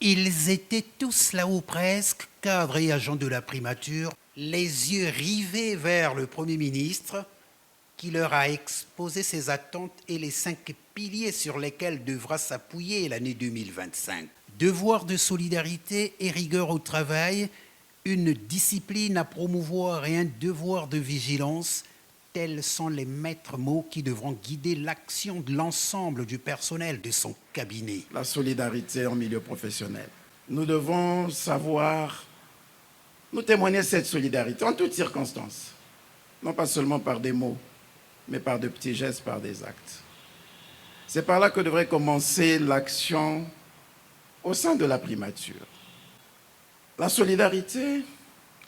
Ils étaient tous là ou presque, cadres et agents de la primature, les yeux rivés vers le Premier ministre, qui leur a exposé ses attentes et les 5 piliers sur lesquels devra s'appuyer l'année 2025. Devoir de solidarité et rigueur au travail, une discipline à promouvoir et un devoir de vigilance, tels sont les maîtres mots qui devront guider l'action de l'ensemble du personnel de son cabinet. La solidarité en milieu professionnel. Nous devons savoir nous témoigner cette solidarité en toutes circonstances, non pas seulement par des mots, mais par de petits gestes, par des actes. C'est par là que devrait commencer l'action au sein de la primature. La solidarité,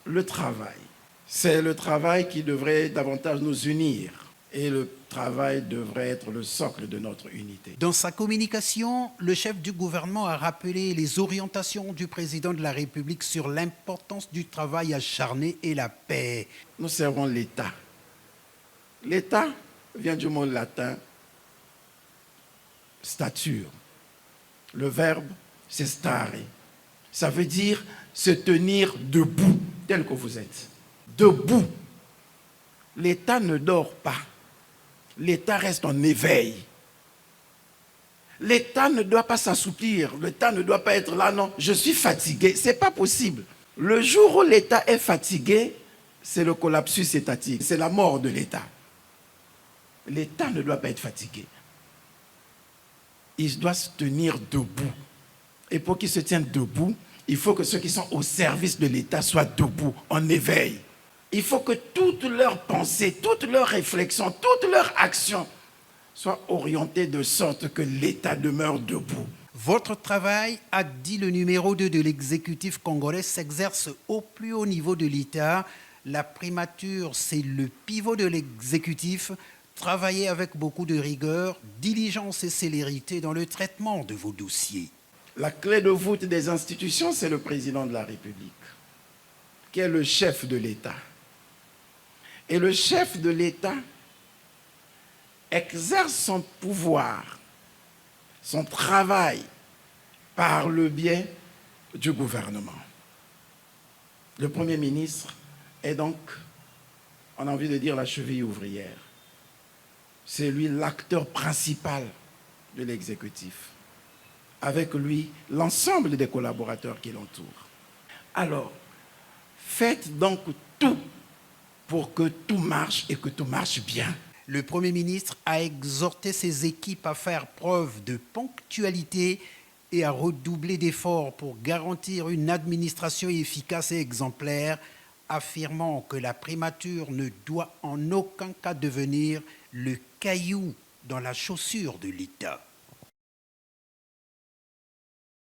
le travail. C'est le travail qui devrait davantage nous unir et le travail devrait être le socle de notre unité. Dans sa communication, le chef du gouvernement a rappelé les orientations du président de la République sur l'importance du travail acharné et la paix. Nous servons l'État. L'État vient du mot latin stature. Le verbe, c'est stare. Ça veut dire se tenir debout, tel que vous êtes. Debout. L'État ne dort pas. L'État reste en éveil. L'État ne doit pas s'assouplir. L'État ne doit pas être là, non, je suis fatigué. Ce n'est pas possible. Le jour où l'État est fatigué, c'est le collapsus étatique. C'est la mort de l'État. L'État ne doit pas être fatigué. Il doit se tenir debout. Et pour qu'il se tienne debout, il faut que ceux qui sont au service de l'État soient debout, en éveil. Il faut que toutes leurs pensées, toutes leurs réflexions, toutes leurs actions soient orientées de sorte que l'État demeure debout. Votre travail, a dit le numéro 2 de l'exécutif congolais, s'exerce au plus haut niveau de l'État. La primature, c'est le pivot de l'exécutif. Travaillez avec beaucoup de rigueur, diligence et célérité dans le traitement de vos dossiers. La clé de voûte des institutions, c'est le président de la République, qui est le chef de l'État. Et le chef de l'État exerce son pouvoir, son travail, par le biais du gouvernement. Le Premier ministre est donc, on a envie de dire, la cheville ouvrière. C'est lui l'acteur principal de l'exécutif. Avec lui, l'ensemble des collaborateurs qui l'entourent. Alors, faites donc tout pour que tout marche et que tout marche bien. Le Premier ministre a exhorté ses équipes à faire preuve de ponctualité et à redoubler d'efforts pour garantir une administration efficace et exemplaire, affirmant que la primature ne doit en aucun cas devenir le caillou dans la chaussure de l'État.